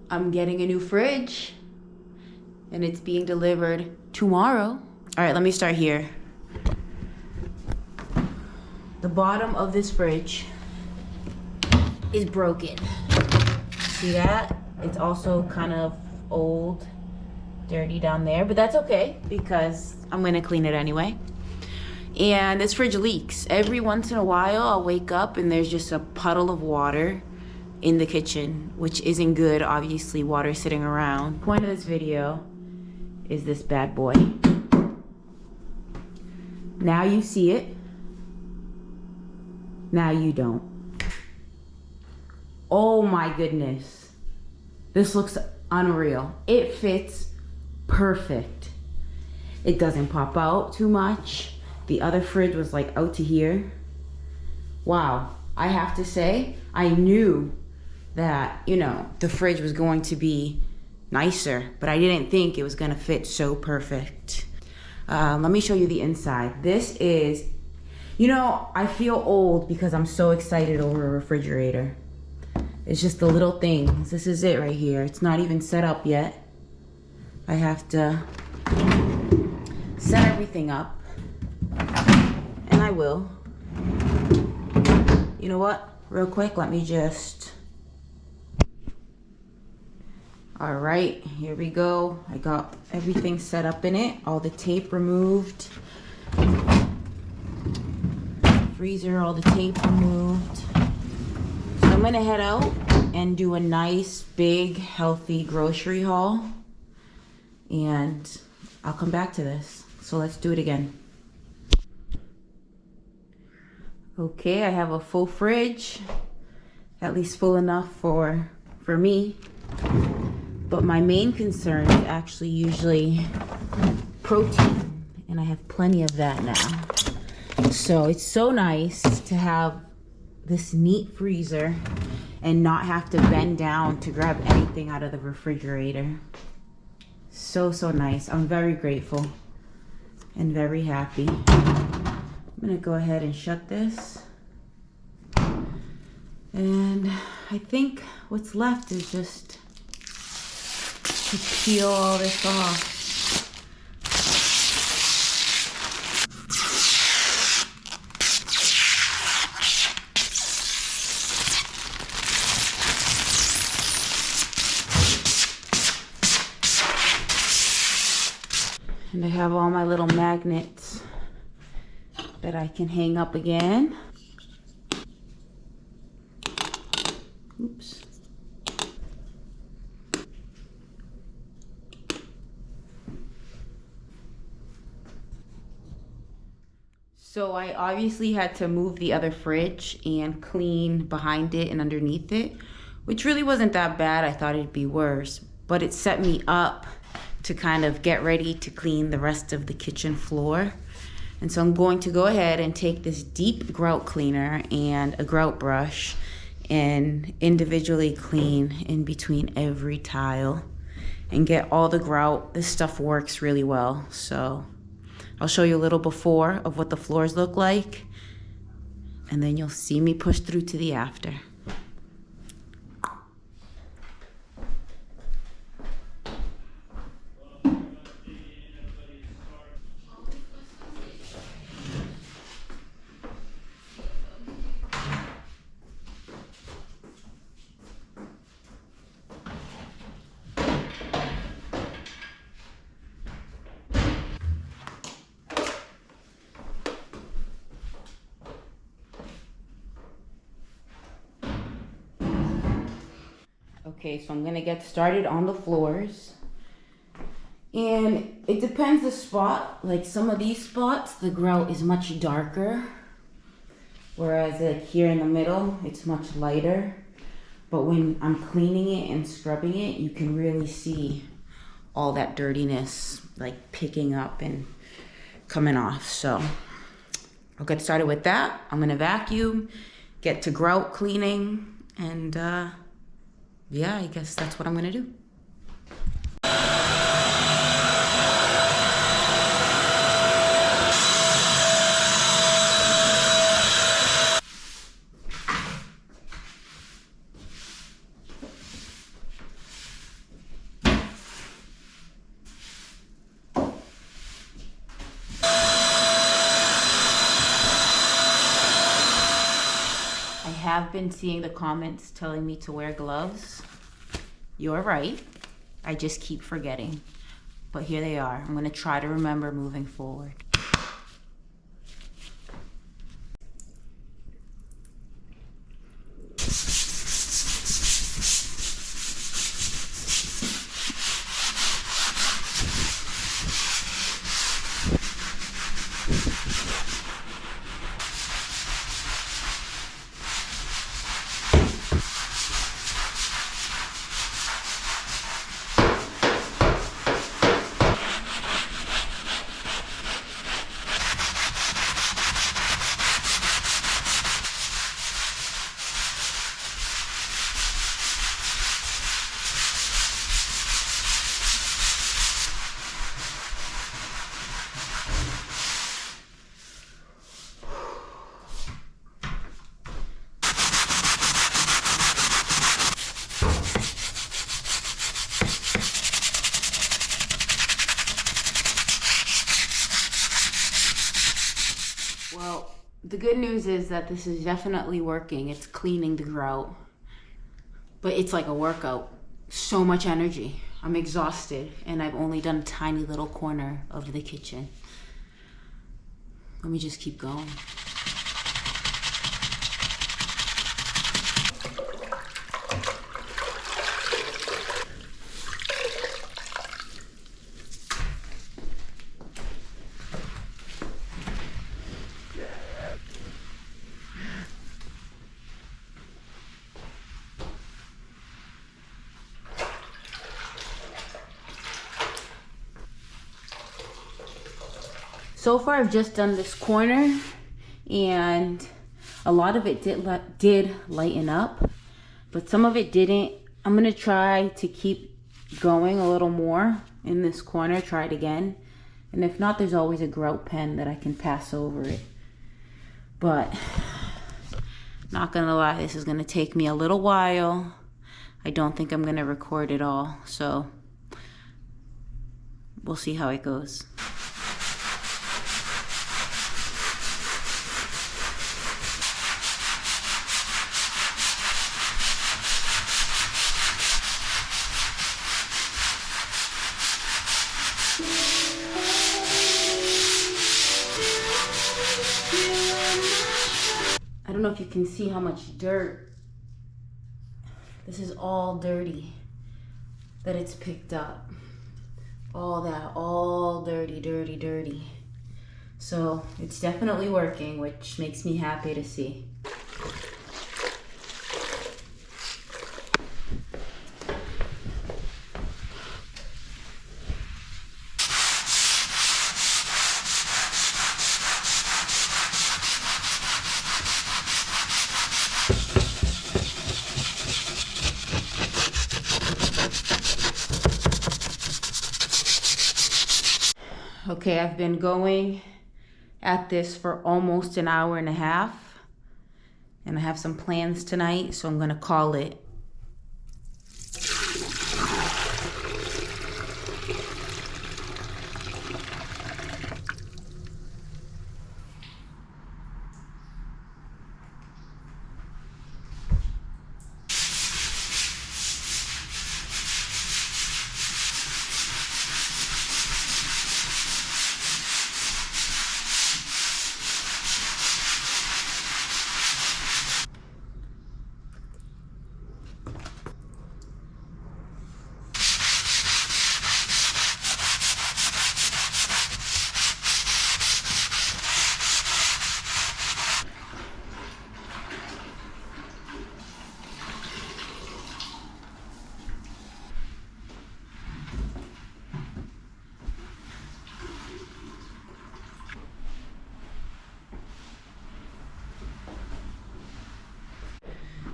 I'm getting a new fridge and it's being delivered tomorrow. All right, let me start here. The bottom of this fridge is broken. See that? It's also kind of old, dirty down there, but that's okay because I'm gonna clean it anyway. And this fridge leaks. Every once in a while, I'll wake up and there's just a puddle of water in the kitchen, which isn't good, obviously, water sitting around. The point of this video is this bad boy. Now you see it. Now you don't. Oh my goodness. This looks unreal. It fits perfect. It doesn't pop out too much. The other fridge was like out to here. Wow. I have to say, I knew that, you know, the fridge was going to be nicer, but I didn't think it was gonna fit so perfect. Let me show you the inside. This is, you know, I feel old because I'm so excited over a refrigerator. It's just the little things. This is it right here. It's not even set up yet. I have to set everything up, and I will. You know what? Real quick, let me just... All right, here we go. I got everything set up in it. All the tape removed. Freezer, all the tape removed. So I'm gonna head out and do a nice, big, healthy grocery haul. And I'll come back to this. So let's do it again. Okay, I have a full fridge. At least full enough for me. But my main concern is actually usually protein, and I have plenty of that now. So it's so nice to have this neat freezer and not have to bend down to grab anything out of the refrigerator. So nice. I'm very grateful and very happy. I'm gonna go ahead and shut this. And I think what's left is just to peel all this off. And I have all my little magnets that I can hang up again. Oops. So I obviously had to move the other fridge and clean behind it and underneath it, which really wasn't that bad. I thought it'd be worse, but it set me up to kind of get ready to clean the rest of the kitchen floor. And so I'm going to go ahead and take this deep grout cleaner and a grout brush and individually clean in between every tile and get all the grout. This stuff works really well. So I'll show you a little before of what the floors look like, and then you'll see me push through to the after. Okay, so I'm gonna get started on the floors. And it depends the spot. Like some of these spots, the grout is much darker. Whereas like here in the middle, it's much lighter. But when I'm cleaning it and scrubbing it, you can really see all that dirtiness like picking up and coming off. So I'll get started with that. I'm gonna vacuum, get to grout cleaning, and yeah, I guess that's what I'm gonna do. have been seeing the comments telling me to wear gloves. You're right. I just keep forgetting. But here they are. I'm gonna try to remember moving forward. Well, the good news is that this is definitely working. It's cleaning the grout, but it's like a workout. So much energy. I'm exhausted, and I've only done a tiny little corner of the kitchen. Let me just keep going. So far, I've just done this corner, and a lot of it did lighten up, but some of it didn't. I'm gonna try to keep going a little more in this corner, try it again. And if not, there's always a grout pen that I can pass over it. But not gonna lie, this is gonna take me a little while. I don't think I'm gonna record it all, so we'll see how it goes. I don't know if you can see how much dirt. This is all dirty that it's picked up. All that, all dirty, dirty, dirty. So it's definitely working, which makes me happy to see. Okay, I've been going at this for almost an hour and a half, and I have some plans tonight, so I'm gonna call it.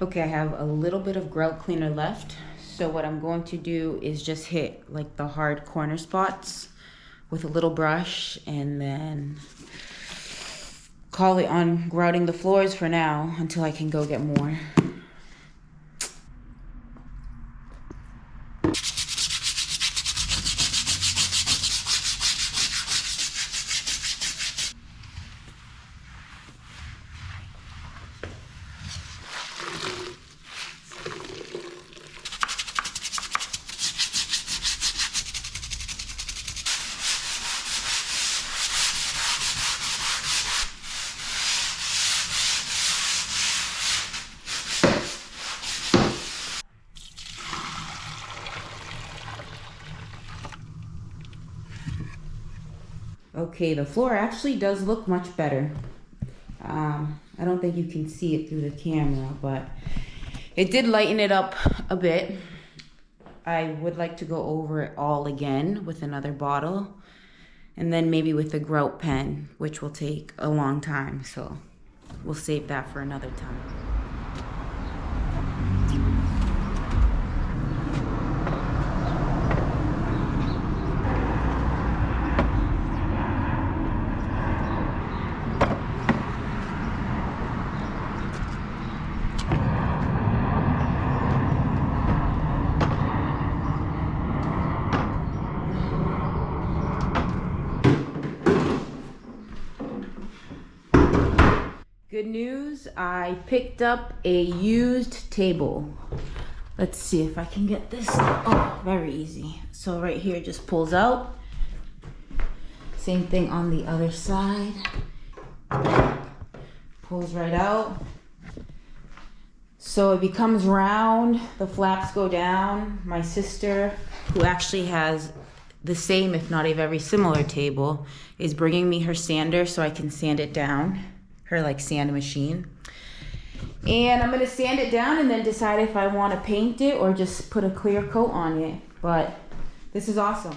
Okay, I have a little bit of grout cleaner left. So what I'm going to do is just hit like the hard corner spots with a little brush and then call it on grouting the floors for now until I can go get more. Okay, the floor actually does look much better. I don't think you can see it through the camera, but it did lighten it up a bit. I would like to go over it all again with another bottle, and then maybe with the grout pen, which will take a long time, so we'll save that for another time. Good news, I picked up a used table. Let's see if I can get this. Oh, very easy. So right here it just pulls out. Same thing on the other side. Pulls right out. So it becomes round, the flaps go down. My sister, who actually has the same, if not a very similar table, is bringing me her sander so I can sand it down. Her like sand machine. And I'm gonna sand it down and then decide if I wanna paint it or just put a clear coat on it. But this is awesome.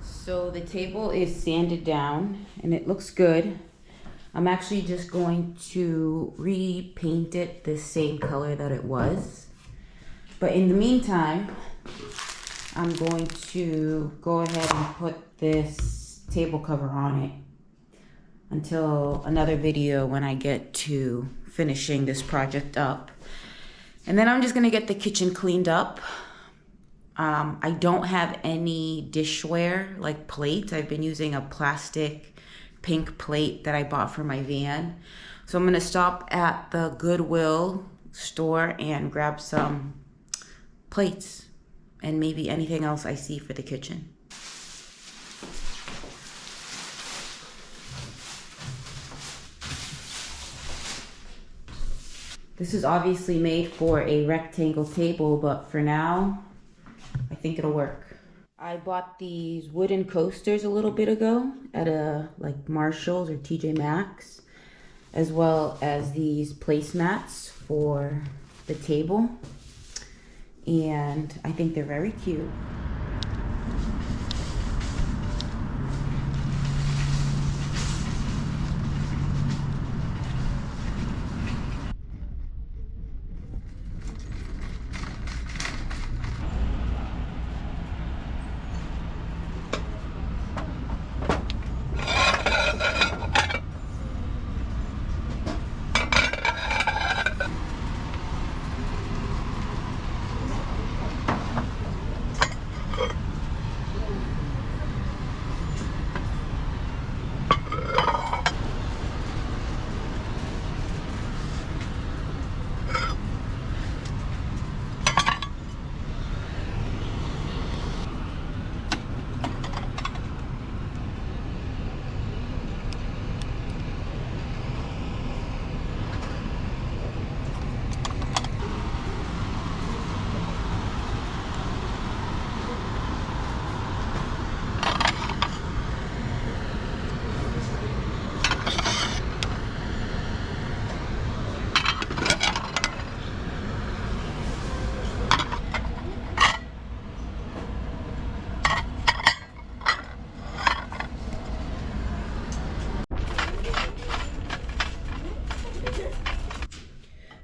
So the table is sanded down and it looks good. I'm actually just going to repaint it the same color that it was. But in the meantime, I'm going to go ahead and put this table cover on it until another video when I get to finishing this project up. And then I'm just gonna get the kitchen cleaned up. I don't have any dishware, like plates. I've been using a plastic pink plate that I bought for my van. So I'm gonna stop at the Goodwill store and grab some plates and maybe anything else I see for the kitchen. This is obviously made for a rectangle table, but for now, I think it'll work. I bought these wooden coasters a little bit ago at like Marshall's or TJ Maxx, as well as these placemats for the table. And I think they're very cute.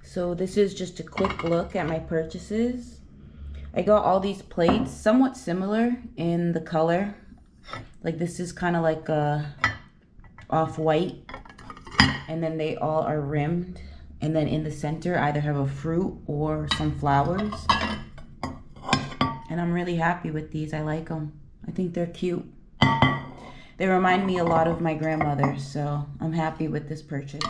So this is just a quick look at my purchases. I got all these plates, somewhat similar in the color. Like this is kind of like a off-white, and then they all are rimmed. And then in the center, either have a fruit or some flowers. And I'm really happy with these. I like them. I think they're cute. They remind me a lot of my grandmother, so I'm happy with this purchase.